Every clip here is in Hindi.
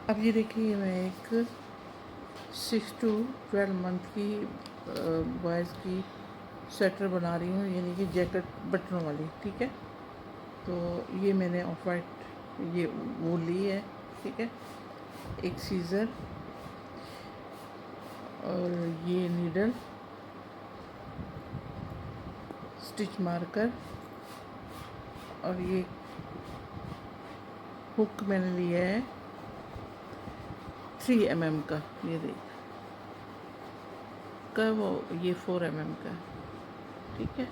अब ये देखिए मैं एक 6 to 12 मंथ की बॉयज़ की स्वेटर बना रही हूँ, यानी कि जैकेट बटनों वाली। ठीक है, तो ये मैंने ऑफ वाइट ये वो ली है। ठीक है, एक सीज़र और ये नीडल, स्टिच मार्कर और ये हुक मैंने लिया है 3 mm का। ये देख का वो ये 4 mm का। ठीक है,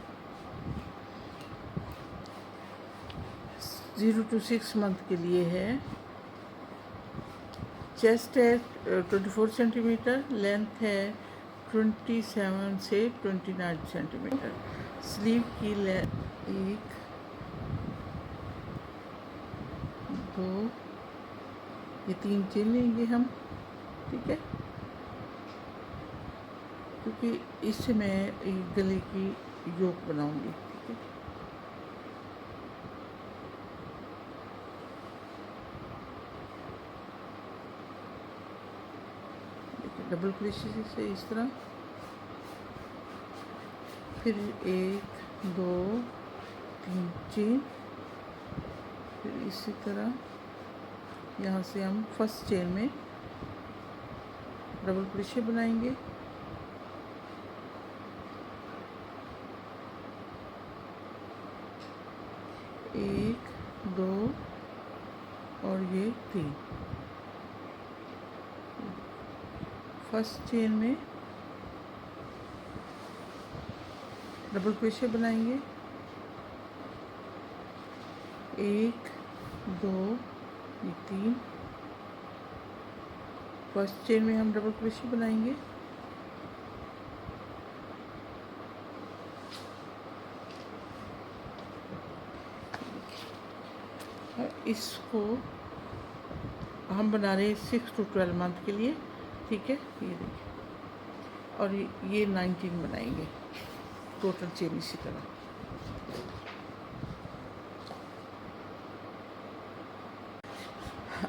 0 to 6 मंथ के लिए है। चेस्ट है 24 सेंटीमीटर, लेंथ है 27 से 29 सेंटीमीटर। स्लीव की एक, दो, ये 3 चेन लेंगे हम। ठीक है, क्योंकि इससे मैं एक गले की योक बनाऊंगी। ठीक है, देखिए डबल क्रोशे से इस तरह, फिर 1 2 3 चेन, फिर इसी तरह यहाँ से हम फर्स्ट चेन में डबल क्रोशे बनाएंगे। एक, दो और ये 3। फर्स्ट चेन में डबल क्रोशे बनाएंगे। 1 2 ये 3। फर्स्ट चेन में हम डबल क्रोशे बनाएंगे। और इसको हम बना रहे हैं 6 to 12 मंथ के लिए। ठीक है, ये देखिए, और ये 19 बनाएंगे टोटल चेन इसी तरह।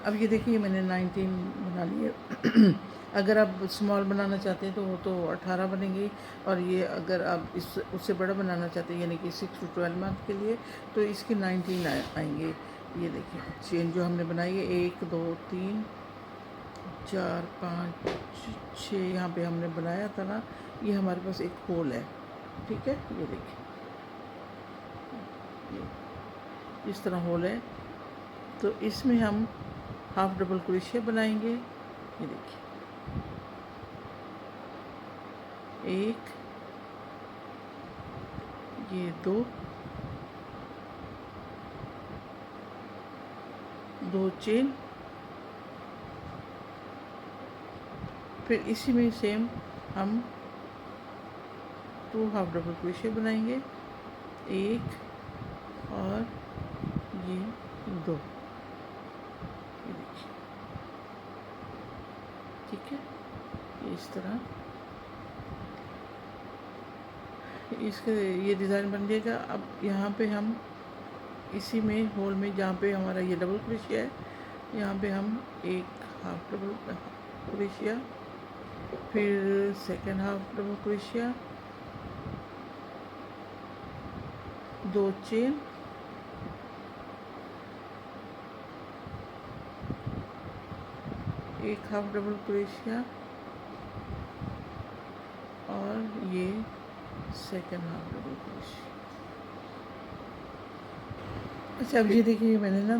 अब ये देखिए मैंने 19 बना लिए। अगर आप स्मॉल बनाना चाहते हैं तो वो तो 18 बनेंगे, और ये अगर आप इस उससे बड़ा बनाना चाहते हैं यानी कि 6 to 12 मंथ के लिए तो इसके 19 आएंगे। ये देखिए चेन जो हमने बनाई है 1 2 3 4 5 6, यहाँ पे हमने बनाया था ना, ये हमारे पास एक होल है। ठीक है, ये देखिए ये इस तरह होल है, तो इसमें हम हाफ डबल क्रोशिया बनाएंगे। ये देखिए 1, ये 2 चेन, फिर इसी में सेम हम 2 हाफ डबल क्रोशिया बनाएंगे। 1 और ये 2। ये देखिए, ठीक है, ये इस तरह इसका ये डिज़ाइन बन जाएगा। अब यहाँ पे हम इसी में होल में जहाँ पे हमारा ये डबल क्रोशिया है, यहाँ पे हम एक हाफ डबल क्रोशिया, फिर second half double crochet, 2 chain, एक हाफ डबल क्रोशिया और ये सेकेंड हाफ डबल क्रोशिया। अच्छा, अब ये देखिए मैंने ना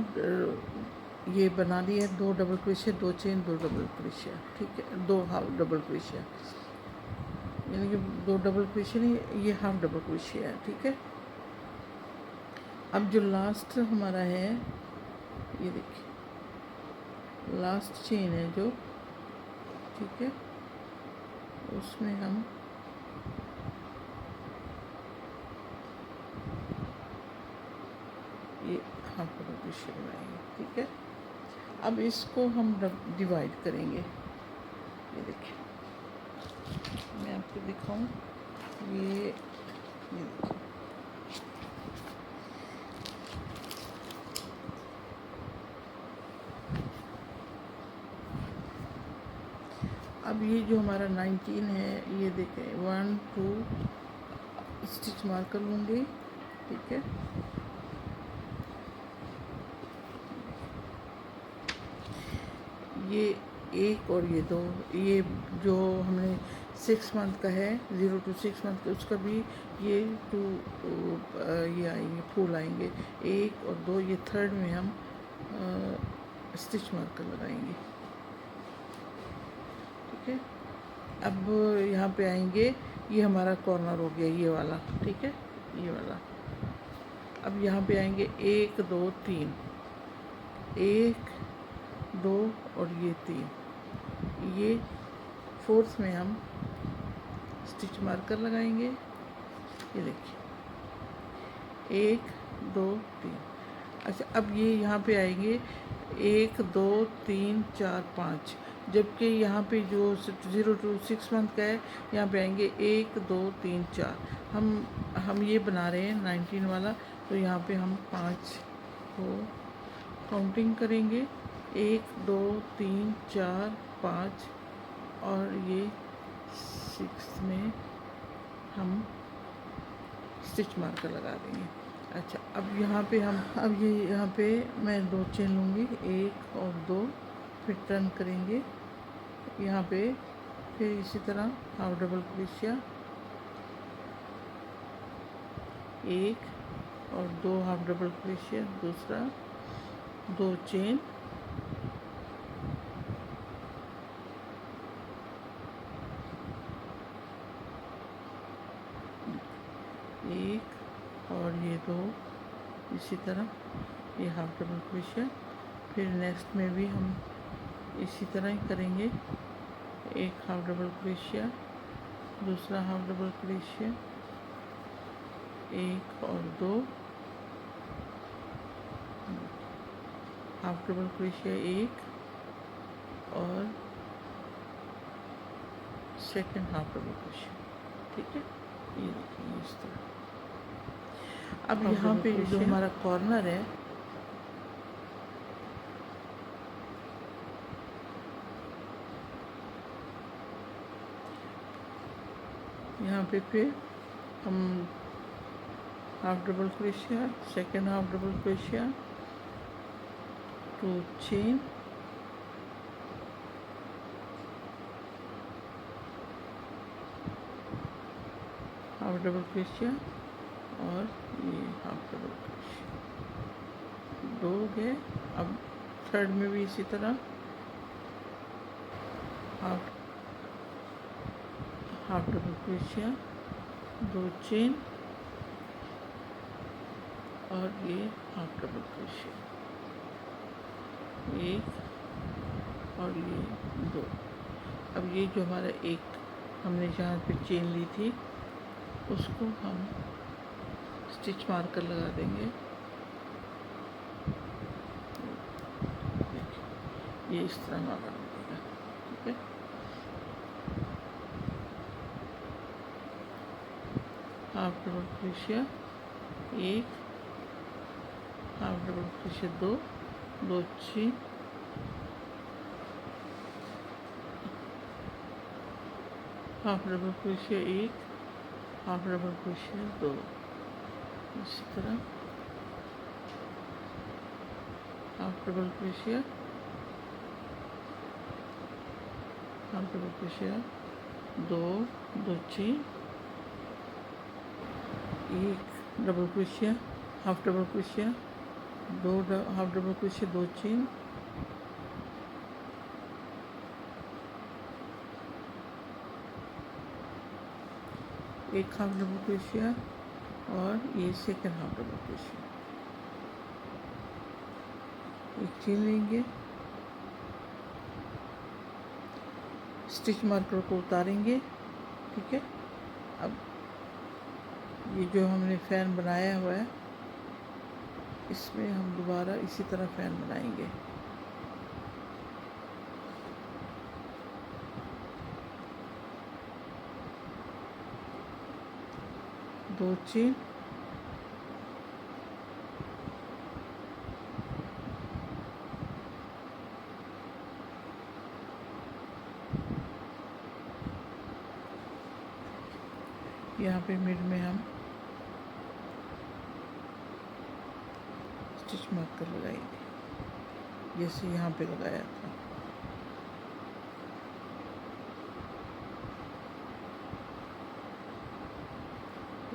ये बना लिया है 2 double crochet, 2 chain, 2 double crochet. ठीक है, 2 हाफ डबल क्रोशिया, यानी कि 2 डबल क्रोशिया नहीं, ये हाफ डबल क्रोशिया है। ठीक है, अब जो लास्ट हमारा है, ये देखिए लास्ट चेन है जो, ठीक है, उसमें हम ये हाफ डबल क्रोशिया बनाएंगे। ठीक है, अब इसको हम डिवाइड करेंगे। ये देखिए मैं आपको दिखाऊं, ये देखिए अब ये जो हमारा 19 है, ये देखें 1 2 स्टिच मार कर लूँगी, ठीक है। ये एक और ये दो, ये जो हमने 6 मंथ का है, 0 to 6 मंथ का, उसका भी ये 2 ये आएंगे, फूल आएंगे, 1 और 2, ये थर्ड में हम स्टिच मार्कर लगाएंगे, ठीक है। अब यहाँ पे आएंगे, ये हमारा कॉर्नर हो गया ये वाला, ठीक है, ये वाला। अब यहाँ पे आएंगे 1 2 3, 1 2 और ये 3, ये फोर्थ में हम स्टिच मार्कर लगाएंगे, ये देखिए 1 2 3। अच्छा, अब ये यहाँ पे आएंगे 1 2 3 4 5, जबकि यहाँ पे जो 0 to 6 मंथ का है, यहाँ पे आएंगे 1 2 3 4। हम ये बना रहे हैं 19 वाला, तो यहाँ पे हम 5 को काउंटिंग करेंगे, 1 2 3 4 5, और ये 6 में हम स्टिच मार्कर लगा देंगे। अच्छा, अब यहाँ पे यहाँ पे मैं 2 चेन लूँगी, 1 और 2, फिर टर्न करेंगे यहाँ पे, फिर इसी तरह हाफ डबल क्रोशिया, 1 और 2 हाफ डबल क्रोशिया, दूसरा 2 चेन, एक और ये 2, इसी तरह ये हाफ डबल क्रोशिया, फिर नेक्स्ट में भी हम इसी तरह ही करेंगे, एक हाफ डबल क्रोशिया, दूसरा हाफ डबल क्रोशिया, 1 और 2 हाफ डबल क्रोशिया, 1 और सेकंड हाफ डबल क्रोशिया, ठीक है। ये देखिए इस तरह। अब यहाँ पे जो हमारा कॉर्नर है, यहाँ पे फिर हम half double crochet, second half double crochet, 2 chain, half double crochet, और ये हाफ डबल क्रोशिया, 2 गए। अब थर्ड में भी इसी तरह हाफ डबल क्रोशिया, 2 चेन, और ये हाफ डबल क्रोशिया, 1 और ये 2। अब ये जो हमारा एक हमने जहाँ पे चेन ली थी, उसको हम स्टिच मार्कर लगा देंगे, ये इस तरह हमारा लगेगा, ठीक है। Half double crochet, 1 half double crochet, 2 2 chain, half double crochet, 1 half double crochet, 2, इसी तरह half double crochet, half double crochet, 2 2 chain, 1 double crochet, half double crochet, 2 half double crochet, 2 chain, एक हाफ डबल क्रोशिया, और ये सेकंड हाफ डबल क्रोशिया, एक चेन लेंगे, स्टिच मार्कर को उतारेंगे, ठीक है। अब ये जो हमने फैन बनाया हुआ है, इसमें हम दोबारा इसी तरह फैन बनाएंगे, दो चेन, यहाँ पे मिड में हम स्टिच मार्कर लगाएंगे जैसे यहाँ पे लगाया था।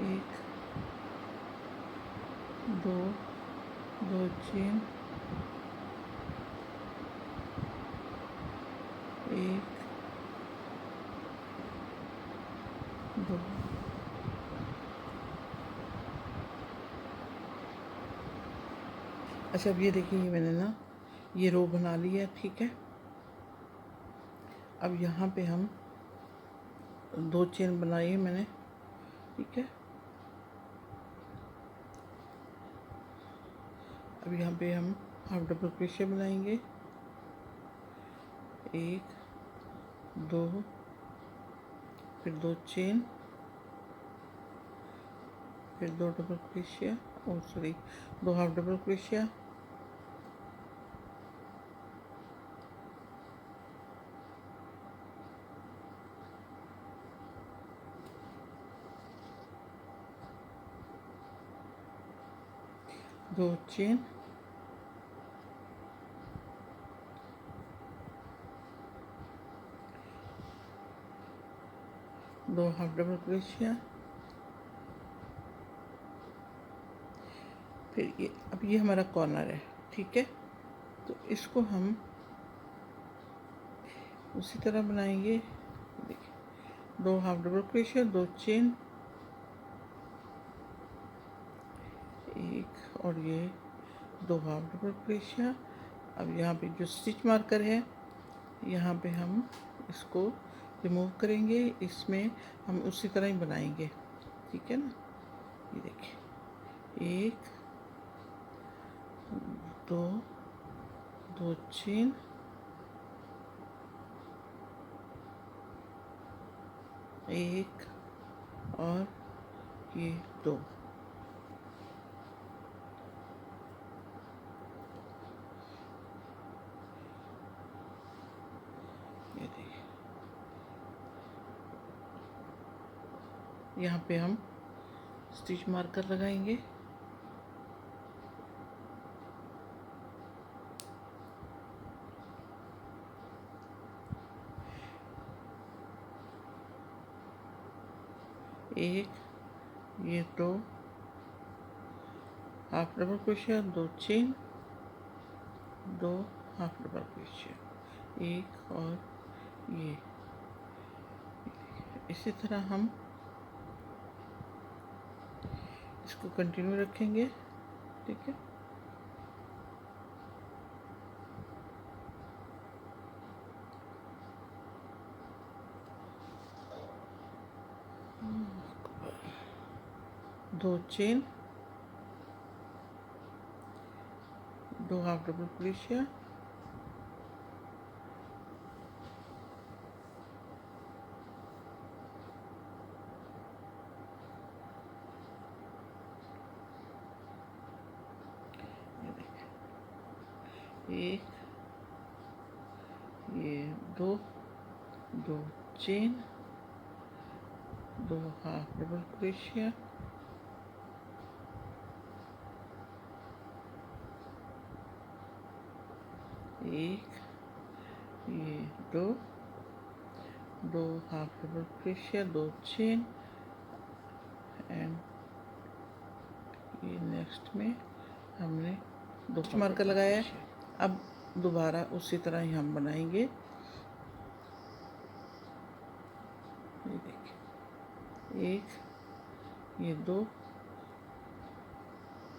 एक, दो, दो चेन, एक, दो, अच्छा अब ये देखिए, ये मैंने ना ये रो बना ली है, ठीक है। अब यहाँ पे हम दो चेन बनाई है मैंने, ठीक है। अब यहाँ पे हम हाफ डबल क्रोशिया बनाएंगे, एक, दो, फिर दो चेन, फिर दो डबल क्रोशिया, और सॉरी दो हाफ डबल क्रोशिया, दो चेन, दो हाफ डबल क्रोशिया, फिर ये अब ये हमारा कॉर्नर है, ठीक है। तो इसको हम उसी तरह बनाएंगे, देखिए दो हाफ डबल क्रोशिया, दो चेन, एक, और ये दो हाफ डबल क्रोशिया। अब यहाँ पे जो स्टिच मार्कर है, यहाँ पे हम इसको रिमूव करेंगे, इसमें हम उसी तरह ही बनाएंगे, ठीक है ना। ये देखिए, एक, दो, दो चेन, एक, और ये दो, ये देखिए। यहाँ पे हम स्टिच मार्कर लगाएंगे, एक, ये दो हाफ डबल क्रोशिया, दो चेन, दो हाफ डबल क्रोशिया, एक, और ये इसी तरह हम इसको कंटिन्यू रखेंगे, ठीक है। दो चेन, दो हाफ डबल क्रोशिया, एक, ये दो, दो चेन, दो हाफ डबल क्रोशिया, एक, ये दो, दो हाफ डबल क्रोशिया, दो चेन, एंड ये नेक्स्ट में हमने दो मार्कर लगाया है। अब दोबारा उसी तरह ही हम बनाएंगे, ये देखिए, एक, ये दो,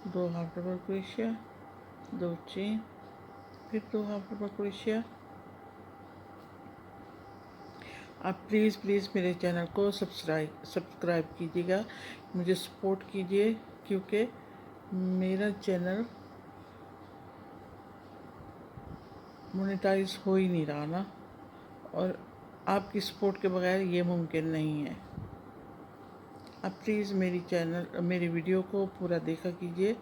दो हाफ डबल क्रोशिया, दो चेन, फिर दो हाफ डबल क्रोशिया। आप प्लीज़ प्लीज़ मेरे चैनल को सब्सक्राइब कीजिएगा, मुझे सपोर्ट कीजिए, क्योंकि मेरा चैनल मोनेटाइज हो ही नहीं रहा ना, और आपकी सपोर्ट के बगैर ये मुमकिन नहीं है। आप प्लीज़ मेरी वीडियो को पूरा देखा कीजिए।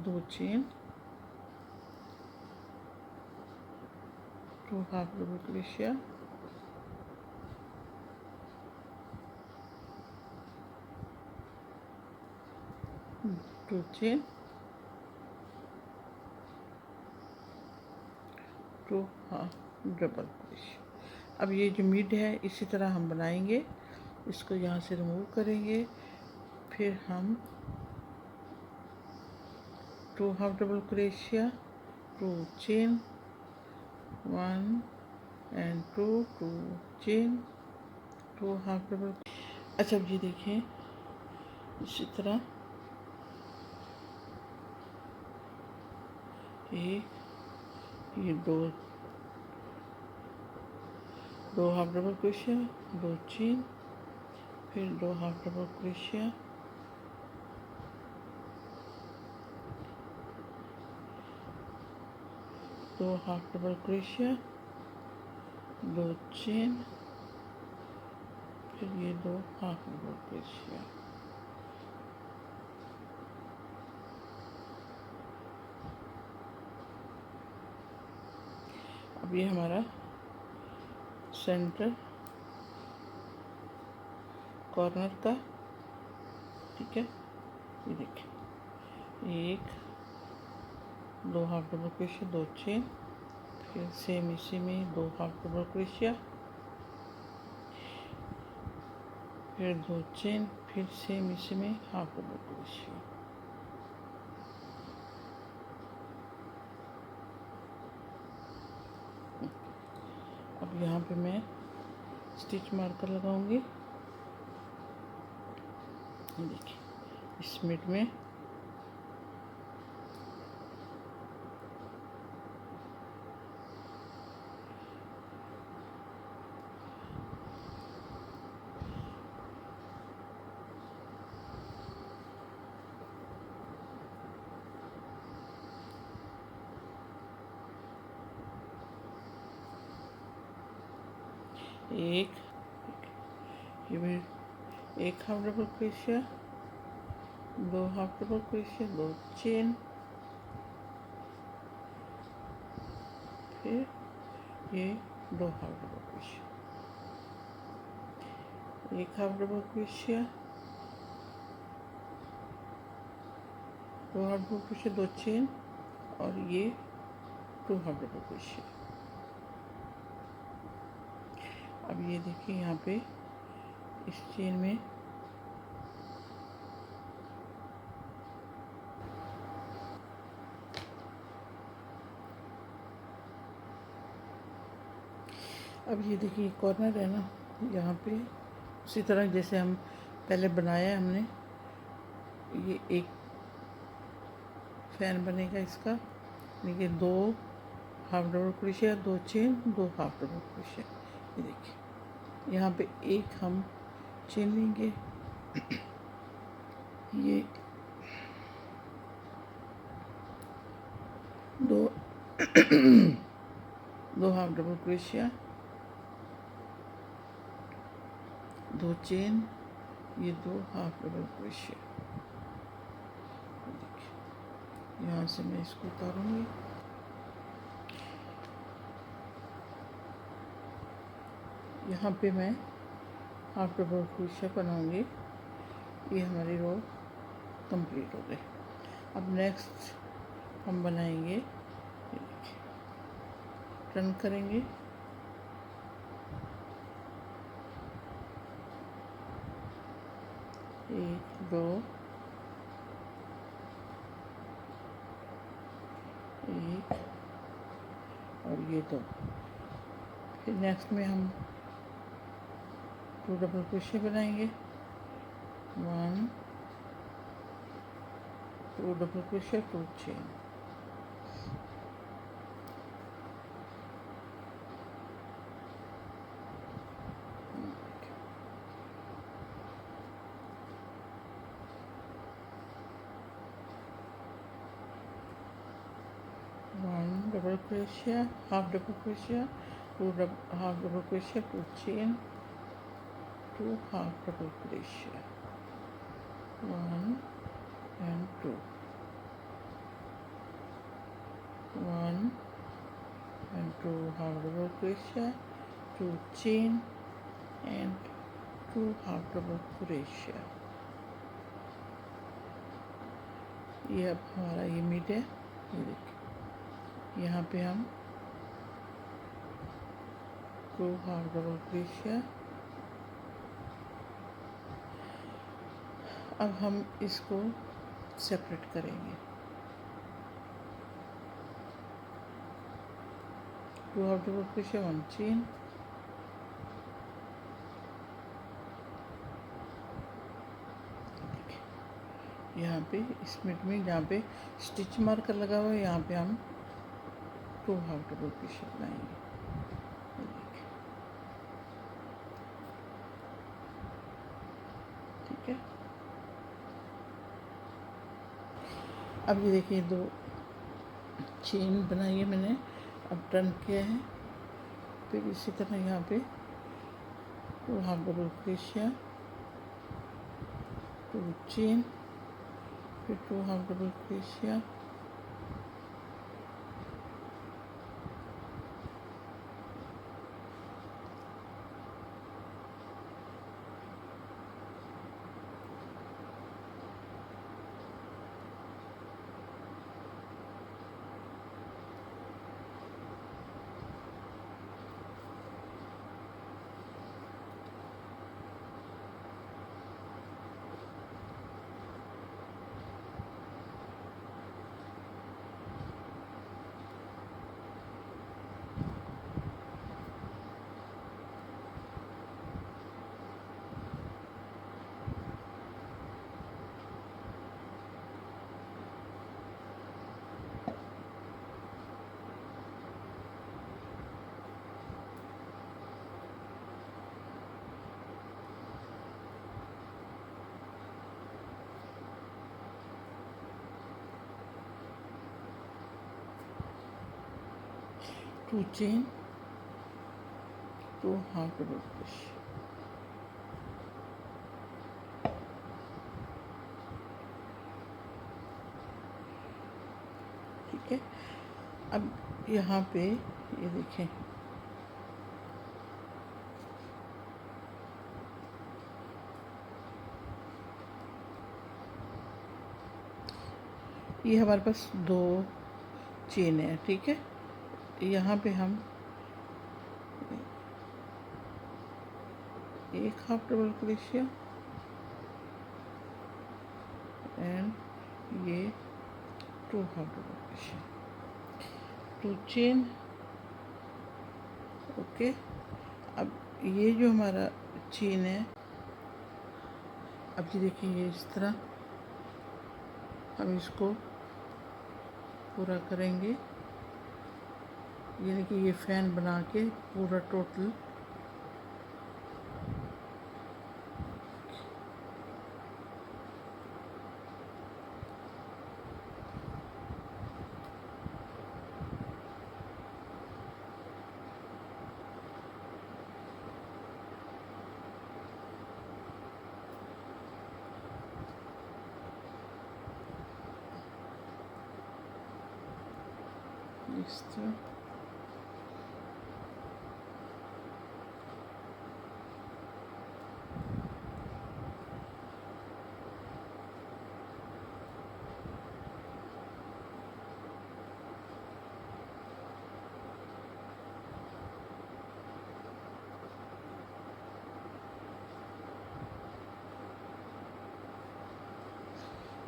2 chain, 2 half double crochet, 2 chain, 2 half double crochet. अब ये जो मिड है इसी तरह हम बनाएंगे, इसको यहाँ से रिमूव करेंगे, फिर हम 2 half double crochet, 2 chain, 1 and 2, 2 chain, 2 half double. अच्छा अब ये देखें इसी तरह एक, ये दो हाफ डबल क्रोशिया, 2 चेन, फिर 2 half double crochet, 2 half double crochet, 2 chain, फिर ये 2 हाफ डबल क्रोशिया। अब ये हमारा सेंटर कॉर्नर का, ठीक है। ये देखिए, एक, 2 हाफ डबल क्रोशिया, 2 चेन, फिर सेम इसी में 2 हाफ डबल क्रोशिया, फिर 2 चेन, फिर सेम इसी में हाफ डबल क्रोशिया। अब यहाँ पे मैं स्टिच मार्कर लगाऊंगी। देखिए इस मिड में एक, ये भी एक half double crochet, 2 half double crochet, 2 chain, फिर ये 2 हाफ डबल क्रोशिया, एक half double crochet, 2 half double crochet, 2 chain, और ये 2 हाफ डबल क्रोशिया। अब ये देखिए यहाँ पे इस चेन में अब ये देखिए कॉर्नर है ना, यहाँ पे उसी तरह जैसे हम पहले बनाया है हमने, ये एक फैन बनेगा इसका। देखिए 2 half double crochet, 2 chain, 2 half double crochet. ये देखिए यहाँ पे एक हम चेन लेंगे, ये 2 2 हाफ डबल क्रोशिया, 2 चेन, ये 2 हाफ डबल क्रोशिया। देखिए यहाँ से मैं इसको उतारूंगी। यहाँ पे मैं हाफ डबल क्रोशिया बनाऊंगी। ये हमारी रो कंप्लीट हो गई। अब नेक्स्ट हम बनाएंगे, टर्न करेंगे, एक, 2, एक और ये 2। फिर नेक्स्ट में हम 2 डबल क्रोशिया बनाएंगे, 1, 2 double crochet, 2 chain, double crochet, half double crochet, 2 half double crochet, 2 chain, 2 half double crochet, 1 and 2। 1 and 2 half double crochet, 2 chain and 2 half double crochet। ये अब हमारा ये मीट है, ये देखिए यहाँ पे हम 2 हाफ डबल क्रोशिया। अब हम इसको सेपरेट करेंगे। 2 हाफ डबल क्रोशिया, 1 चेन, यहाँ पे इस मिड में जहाँ पे स्टिच मार्कर लगा हुआ है यहाँ पे हम 2 हाफ डबल क्रोशिया बनाएंगे। ठीक है, अब ये देखिए 2 चेन बनाई है मैंने, अब टर्न किया है। फिर इसी तरह यहाँ पे 2 हाफ डबल क्रोशिया, 2 चेन, फिर 2 half double crochet, to chain, 2 half double crochet. ठीक है, अब यहाँ पे ये देखें ये हमारे पास 2 चेन है। ठीक है, यहाँ पे हम 1 हाफ डबल क्रोशिया एंड ये 2 half double crochet, 2 chain. Okay, अब ये जो हमारा चेन है, अब ये देखिए ये इस तरह हम इसको पूरा करेंगे, यानी कि ये फैन बना के पूरा टोटल इस तरह।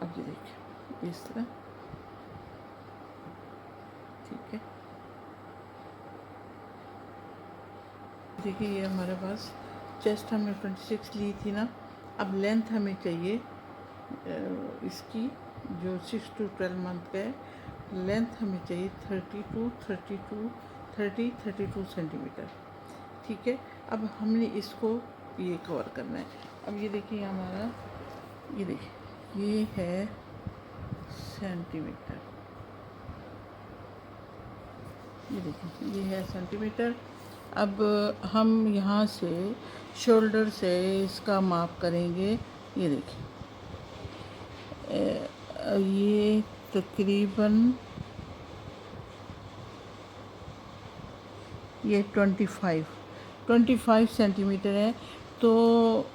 अब ये देखिए इस तरह। ठीक है, देखिए ये हमारे पास चेस्ट हमने 26 ली थी ना। अब लेंथ हमें चाहिए इसकी जो 6 to 12 मंथ का है, लेंथ हमें चाहिए 32 सेंटीमीटर। ठीक है, अब हमने इसको ये कवर करना है। अब ये देखिए हमारा, ये देखिए ये है सेंटीमीटर, ये देखिए ये है सेंटीमीटर। अब हम यहाँ से शोल्डर से इसका माप करेंगे। ये देखिए ये तकरीबन ये 25 सेंटीमीटर है, तो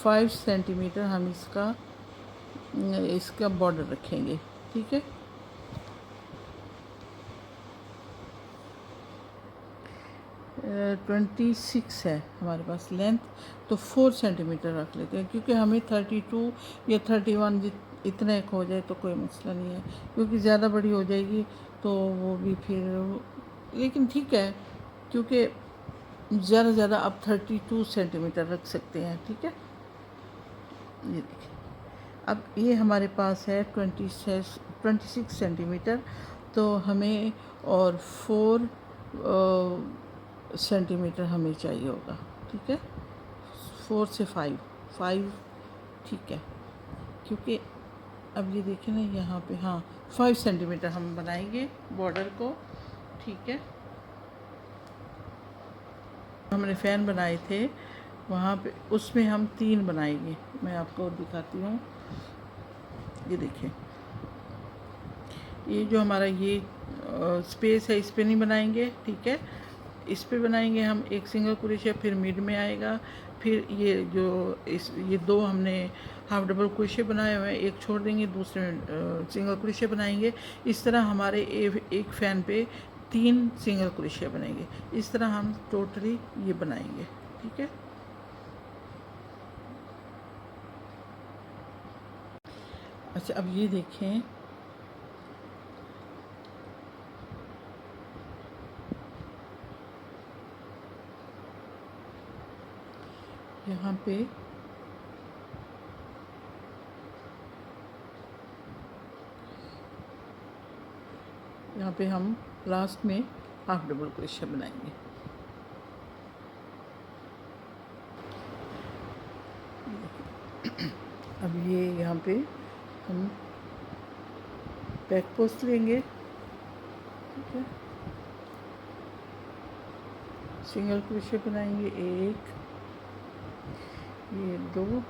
5 सेंटीमीटर हम इसका बॉर्डर रखेंगे। ठीक है, 26 है हमारे पास लेंथ, तो 4 सेंटीमीटर रख लेते हैं, क्योंकि हमें 32 या 31 इतना एक हो जाए तो कोई मसला नहीं है, क्योंकि ज़्यादा बड़ी हो जाएगी तो वो भी फिर, लेकिन ठीक है, क्योंकि ज़्यादा ज़्यादा आप 32 सेंटीमीटर रख सकते हैं। ठीक है, ये देखिए, अब ये हमारे पास है 26 सेंटीमीटर, तो हमें और 4 सेंटीमीटर हमें चाहिए होगा। ठीक है, 4 से 5 ठीक है, क्योंकि अब ये देखें ना यहाँ पे, हाँ 5 सेंटीमीटर हम बनाएंगे बॉर्डर को। ठीक है, हमने फ़ैन बनाए थे वहाँ पे, उसमें हम 3 बनाएंगे। मैं आपको दिखाती हूँ, ये देखें, ये जो हमारा ये स्पेस है इस पे नहीं बनाएंगे। ठीक है, इस पे बनाएंगे हम एक सिंगल क्रोशिया, फिर मिड में आएगा, फिर ये जो ये 2 हमने हाफ डबल क्रोशिया बनाए हुए हैं, एक छोड़ देंगे, दूसरे में सिंगल क्रोशिया बनाएंगे। इस तरह हमारे एक फ़ैन पे 3 सिंगल क्रोशिया बनेंगे। इस तरह हम टोटली ये बनाएंगे। ठीक है, अच्छा अब ये देखें, यहाँ पे हम लास्ट में हाफ डबल क्रोशिया बनाएंगे। अब ये यहाँ पे हम बैक पोस्ट लेंगे। ठीक है, सिंगल क्रोशिया बनाएंगे, एक, ये 2,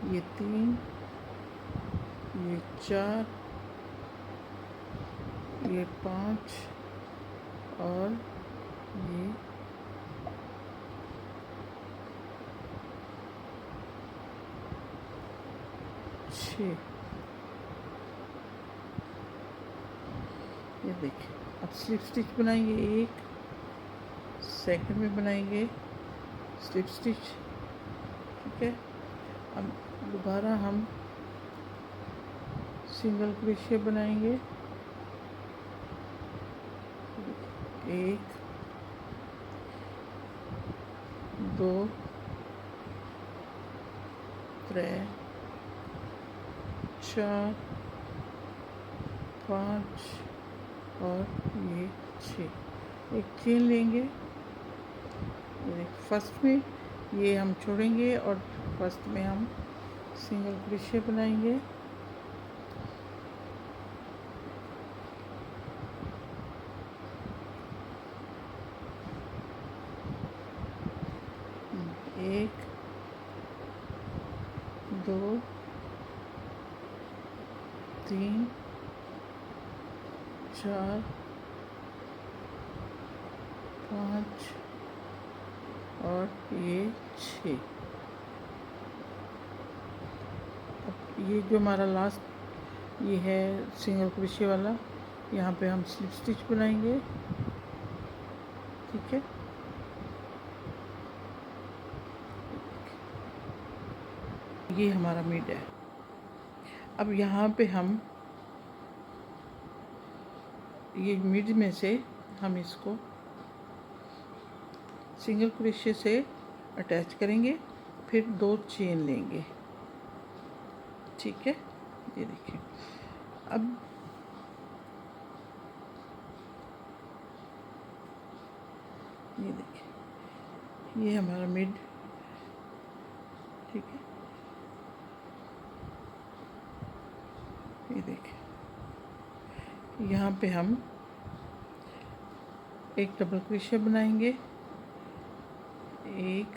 ये 3, ये 4, ये 5 और ये 6। ये देखिए, अब स्लिप स्टिच बनाएंगे, एक सेकंड में बनाएंगे स्लिप स्टिच। ठीक है, अब दोबारा हम सिंगल क्रोशिया बनाएंगे, 1, 2, 3, 4, 5 और ये 6। एक चेन लेंगे, फर्स्ट में ये हम छोड़ेंगे और फर्स्ट में हम सिंगल क्रोशिया बनाएंगे। एक, 2, 3, 4, 5 और ये 6। अब ये जो हमारा लास्ट ये है सिंगल क्रोशिया वाला, यहाँ पे हम स्लिप स्टिच बनाएंगे। ठीक है, ये हमारा मिड है। अब यहाँ पे हम ये मिड में से हम इसको सिंगल क्रोशिया से अटैच करेंगे, फिर 2 चेन लेंगे। ठीक है, ये देखिए, अब ये देखिए, ये हमारा मिड। ठीक है, ये देखिए, यहाँ पे हम एक डबल क्रोशिया बनाएंगे, 1,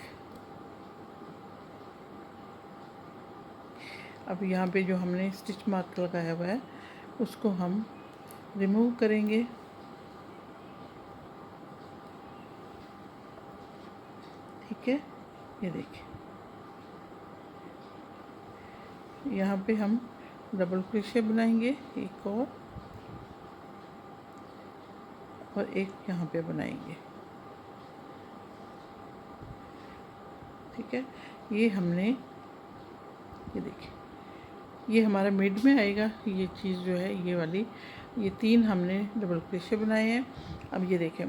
अब यहाँ पे जो हमने स्टिच मार्क लगाया हुआ है उसको हम रिमूव करेंगे। ठीक है, ये देखिए यहाँ पे हम डबल क्रोशिया बनाएंगे एक और एक यहाँ पे बनाएंगे। ठीक है, ये हमने, ये देखिए ये हमारा मिड में आएगा। ये चीज़ जो है ये वाली, ये 3 हमने डबल क्रोशिया बनाए हैं। अब ये देखें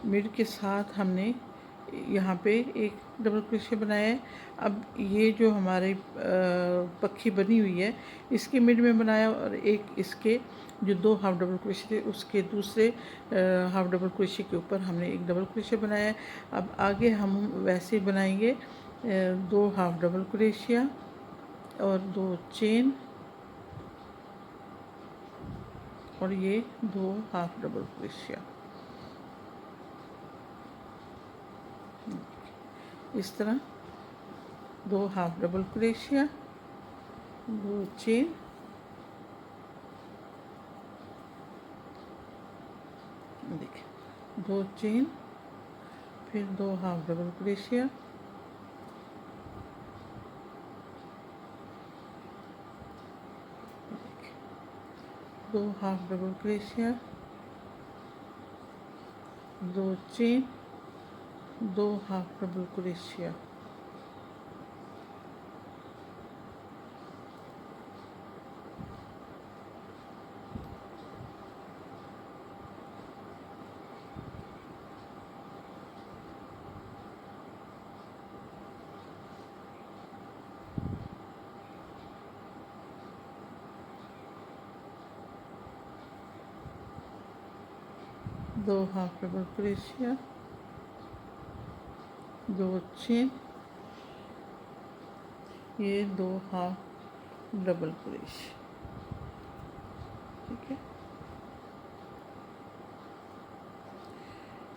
मिड के साथ हमने यहाँ पे एक डबल क्रोशिया बनाया है। अब ये जो हमारी पक्खी बनी हुई है इसके मिड में बनाया और एक इसके जो 2 हाफ डबल क्रोशिया थे उसके दूसरे हाफ डबल क्रोशिया के ऊपर हमने एक डबल क्रोशिया बनाया है। अब आगे हम वैसे ही बनाएंगे 2 हाफ डबल क्रोशिया और 2 चेन और ये 2 हाफ डबल क्रोशिया। इस तरह 2 हाफ डबल क्रोशिया, 2 चेन, देखिए 2 चेन, फिर 2 हाफ डबल क्रोशिया, दो half double crochet, 2 chain, 2 half double crochet. दो हाफ डबल क्रोशिया, 2 चेन, ये 2 हाफ डबल क्रोशिया। ठीक है,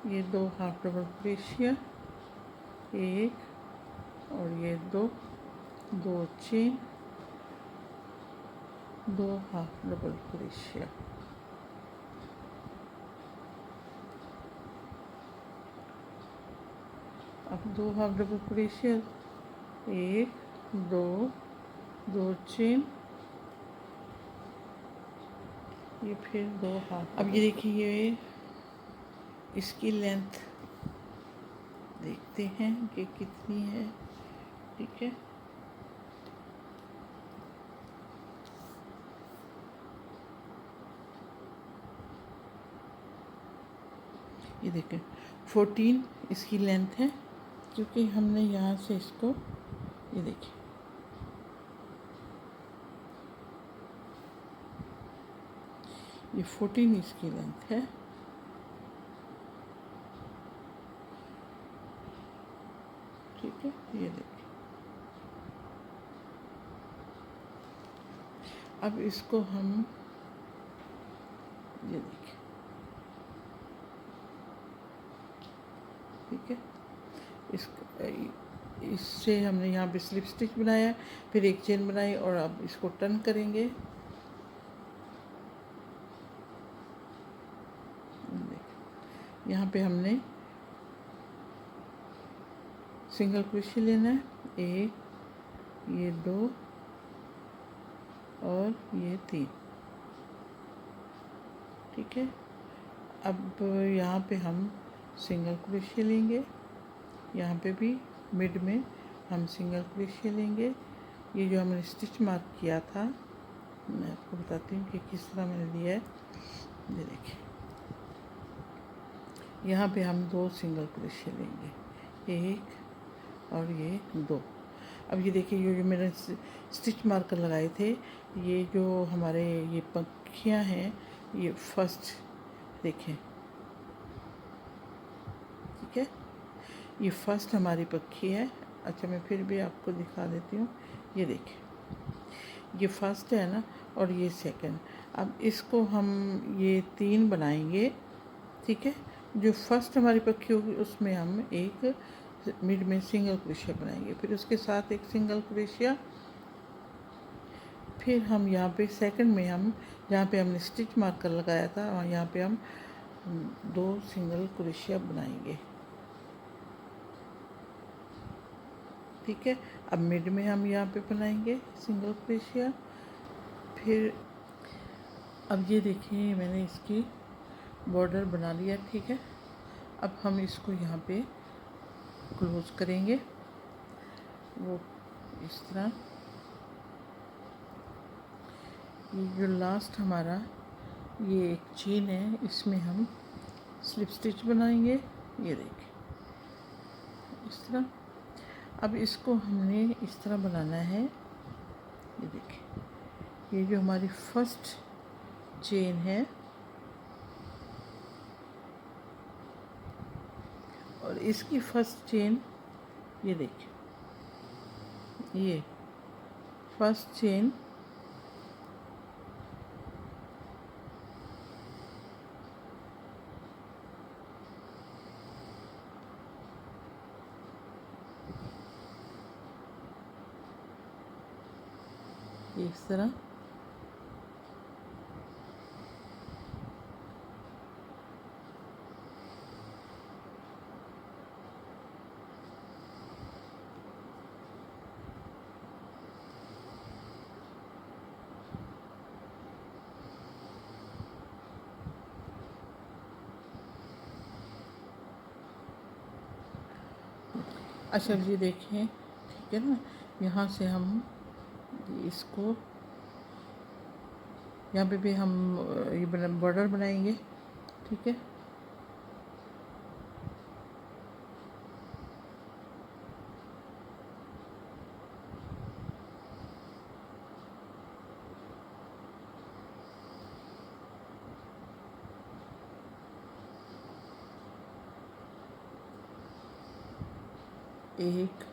ये 2 हाफ डबल क्रोशिया, एक और ये 2 चेन, 2 हाफ डबल क्रोशिया। अब 2 हाफ डबल क्रोशिया, 1 2 चेन, ये फिर 2 हाफ। अब ये देखिए ये इसकी लेंथ देखते हैं कि कितनी है। ठीक है, ये देखें 14 इसकी लेंथ है, क्योंकि हमने यहाँ से इसको, ये देखिए ये 14 इसकी लेंथ है। ठीक है, ये देखिए अब इसको हम, ये देखिए ठीक है, इससे हमने यहाँ पे स्लिप स्टिच बनाया, फिर एक चेन बनाई और अब इसको टर्न करेंगे। यहाँ पे हमने सिंगल क्रोशिया लेना है, 1, ये 2 और ये 3। ठीक है, अब यहाँ पे हम सिंगल क्रोशिया लेंगे, यहाँ पे भी मिड में हम सिंगल क्रोशिया लेंगे। ये जो हमने स्टिच मार्क किया था, मैं आपको बताती हूँ कि किस तरह मैंने लिया है। ये देखिए यहाँ पे हम 2 सिंगल क्रोशिया लेंगे, 1 और ये 2। अब ये देखिए ये जो मैंने स्टिच मार्कर लगाए थे, ये जो हमारे ये पक्खियाँ हैं, ये फर्स्ट देखें। ठीक है, ये फर्स्ट हमारी पक्खी है। अच्छा, मैं फिर भी आपको दिखा देती हूँ। ये देखिए ये फर्स्ट है ना, और ये सेकंड। अब इसको हम ये 3 बनाएंगे। ठीक है, जो फर्स्ट हमारी पक्खी होगी उसमें हम एक मिड में सिंगल क्रोशिया बनाएंगे, फिर उसके साथ एक सिंगल क्रोशिया, फिर हम यहाँ पे सेकंड में हम जहाँ पे हमने स्टिच मार्कर लगाया था और यहाँ पे हम 2 सिंगल क्रोशिया बनाएंगे। ठीक है, अब मिड में हम यहाँ पे बनाएंगे सिंगल क्रोशिया। फिर अब ये देखिए मैंने इसकी बॉर्डर बना लिया। ठीक है, अब हम इसको यहाँ पे क्लोज करेंगे, वो इस तरह। ये जो लास्ट हमारा ये एक चेन है, इसमें हम स्लिप स्टिच बनाएंगे। ये देखिए इस तरह। अब इसको हमने इस तरह बनाना है। ये देखिए, ये जो हमारी फर्स्ट चेन है और इसकी फर्स्ट चेन, ये देखिए ये फर्स्ट चेन इस तरह। अच्छा जी देखें, ठीक है ना, यहाँ से हम इसको यहाँ पे भी हम ये बॉर्डर बनाएंगे। ठीक है, एक,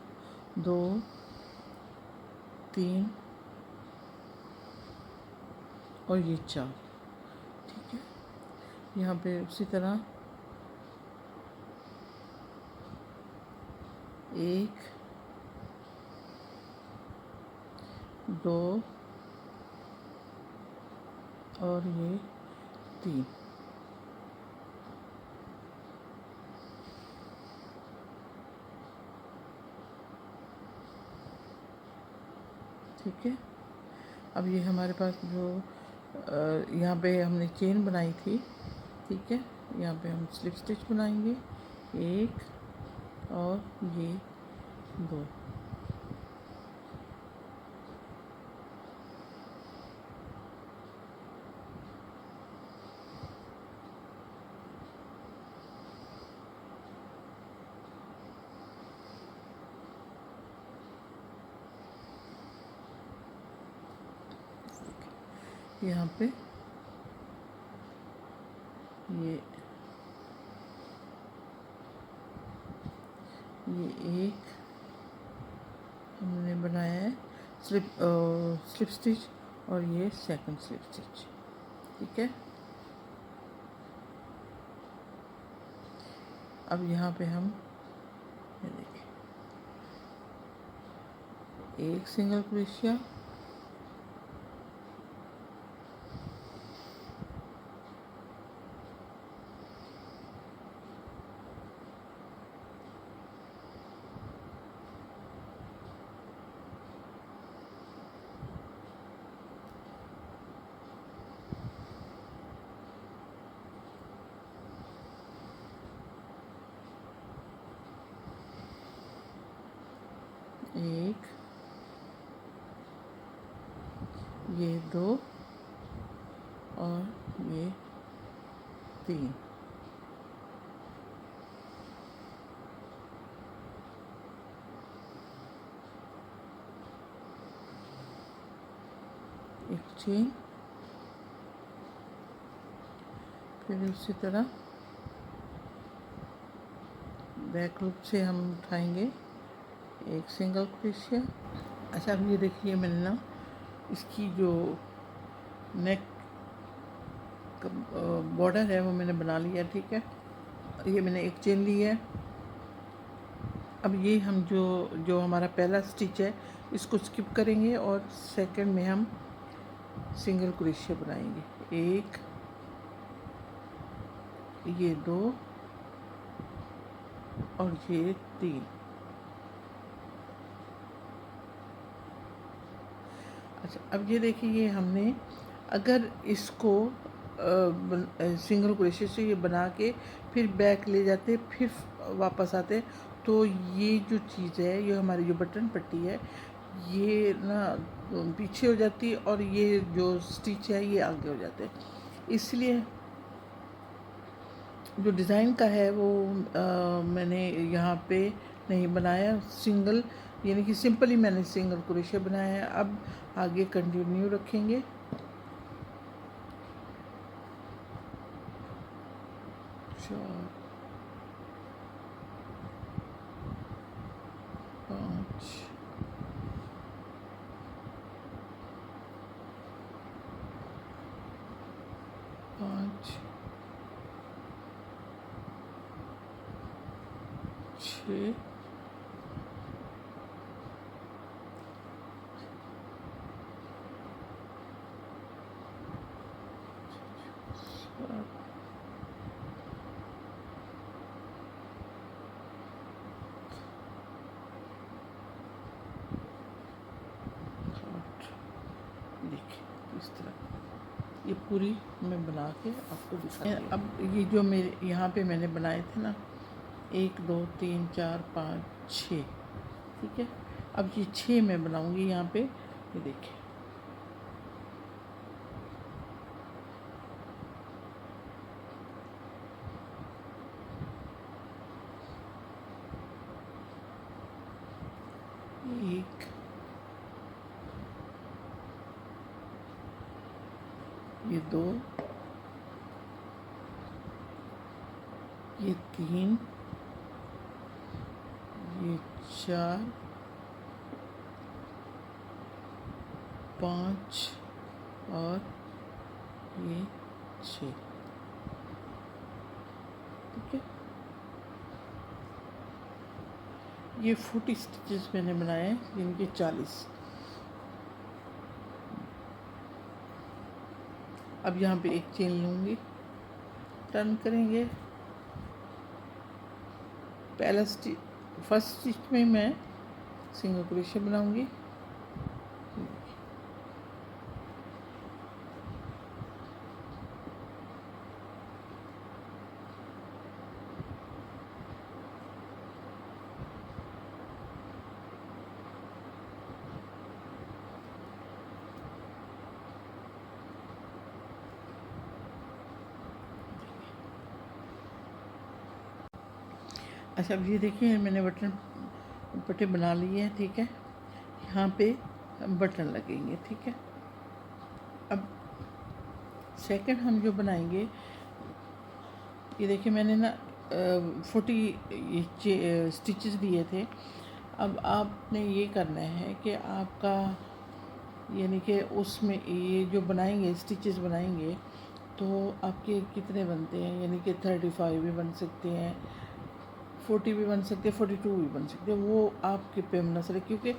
दो, तीन और ये 4। ठीक है, यहाँ पे उसी तरह 1, 2 और ये 3। ठीक है, अब ये हमारे पास जो यहाँ पे हमने चेन बनाई थी। ठीक है, यहाँ पे हम स्लिप स्टिच बनाएंगे, 1 और ये 2। यहाँ पे ये एक हमने बनाया है स्लिप स्टिच और ये सेकंड स्लिप स्टिच। ठीक है, अब यहाँ पे हम ये देखिए एक सिंगल क्रोशिया, एक, ये 2 और ये 3। एक चेन, फिर उसी तरह बैक लूप से हम उठाएंगे एक सिंगल क्रोशिया। अच्छा, अब ये देखिए मैंने ना इसकी जो नेक बॉर्डर है वो मैंने बना लिया। ठीक है, ये मैंने एक चेन ली है। अब ये हम जो हमारा पहला स्टिच है इसको स्किप करेंगे और सेकंड में हम सिंगल क्रोशिया बनाएंगे। एक, ये दो और ये तीन। अच्छा, अब ये देखिए, ये हमने अगर इसको सिंगल क्रोशिया से ये बना के फिर बैक ले जाते, फिर वापस आते, तो ये जो चीज़ है, ये हमारी जो बटन पट्टी है, ये ना पीछे हो जाती है और ये जो स्टिच है ये आगे हो जाते हैं। इसलिए जो डिज़ाइन का है वो मैंने यहाँ पे नहीं बनाया, सिंगल यानी कि सिंपल ही मैंने सिंगल क्रोशिया बनाया है। अब आगे कंटिन्यू रखेंगे। चार, पाँच, पाँच, छः, सात, आठ। देखिए इस तरह ये पूरी मैं बना के आपको दिखाती हूँ। अब ये जो मेरे यहाँ पे मैंने बनाए थे ना, 1 2 3 4 5 6, ठीक है। अब ये 6 मैं बनाऊँगी यहाँ पे, ये देखिए। एक, ये दो, ये तीन, ये चार, पाँच और ये छः, ठीक है। ये 40 स्टिचेस मैंने बनाए हैं, जिनके 40। अब यहाँ पे एक चेन लूँगी, टर्न करेंगे। पहला स्टिच, फर्स्ट स्टिच में मैं सिंगल क्रोशिया बनाऊँगी। अच्छा, अब ये देखिए मैंने बटन पट्टी बना ली है, ठीक है। यहाँ पे बटन लगेंगे, ठीक है। अब सेकंड हम जो बनाएंगे, ये देखिए मैंने ना 40 स्टिचेस दिए थे। अब आपने ये करना है कि आपका यानी कि उसमें ये जो बनाएंगे स्टिचेस बनाएंगे, तो आपके कितने बनते हैं, यानी कि 35 भी बन सकते हैं, 40 भी बन सकते हैं, 42 भी बन सकते हैं, वो आपके पे मुनसर है। क्योंकि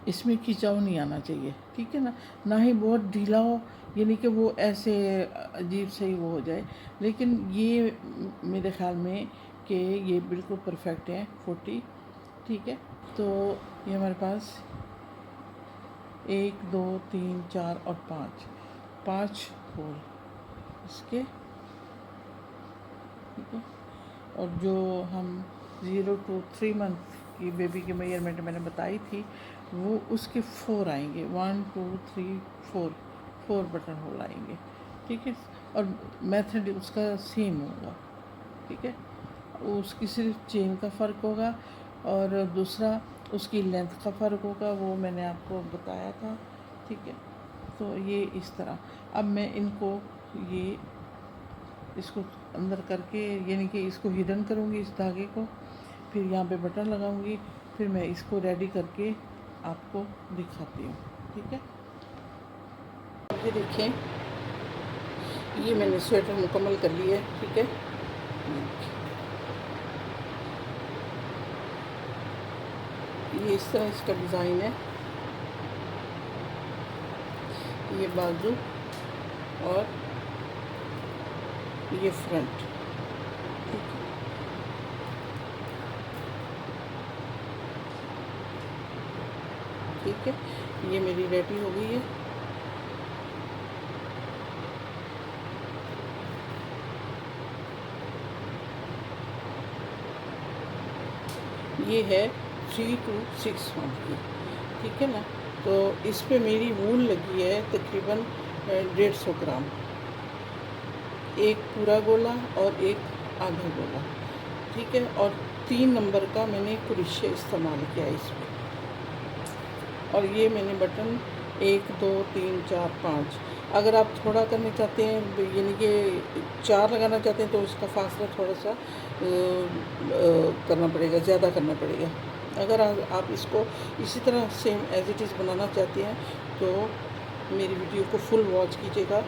इसमें खिंचाव नहीं आना चाहिए, ठीक है ना, ना ही बहुत ढीला हो, यानी कि वो ऐसे अजीब सही वो हो जाए। लेकिन ये मेरे ख़्याल में कि ये बिल्कुल परफेक्ट है 40, ठीक है। तो ये हमारे पास 1 2 3 4 और 5 होल इसके, ठीक है। और जो हम 0 to 3 मंथ की बेबी की मेजरमेंट मैंने बताई थी, वो उसके 4 आएंगे, 1 2 3 4 बटन होल आएंगे, ठीक है। और मेथड उसका सेम होगा, ठीक है। उसकी सिर्फ चेन का फ़र्क होगा और दूसरा उसकी लेंथ का फ़र्क होगा, वो मैंने आपको बताया था, ठीक है। तो ये इस तरह अब मैं इनको ये इसको अंदर करके, यानी कि इसको हिडन करूँगी इस धागे को, फिर यहाँ पे बटन लगाऊँगी, फिर मैं इसको रेडी करके आपको दिखाती हूँ, ठीक है। ये देखें, ये मैंने स्वेटर मुकम्मल कर लिया है, ठीक है। ये इस तरह इसका डिज़ाइन है। ये बाजू और ये फ्रंट। ठीक है, ये मेरी रेडी हो गई है। ये है 3 to 6 मंथ की, ठीक है ना। तो इस पे मेरी वूल लगी है तकरीबन 150 ग्राम, एक पूरा गोला और एक आधा गोला, ठीक है। और 3 नंबर का मैंने कुरिशे इस्तेमाल किया इसमें। और ये मैंने बटन 1 2 3 4 5, अगर आप थोड़ा करना चाहते हैं यानी कि 4 लगाना चाहते हैं तो उसका फासला थोड़ा सा करना पड़ेगा, ज़्यादा करना पड़ेगा। अगर आप इसको इसी तरह सेम एज इट इज़ बनाना चाहते हैं तो मेरी वीडियो को फुल वॉच कीजिएगा।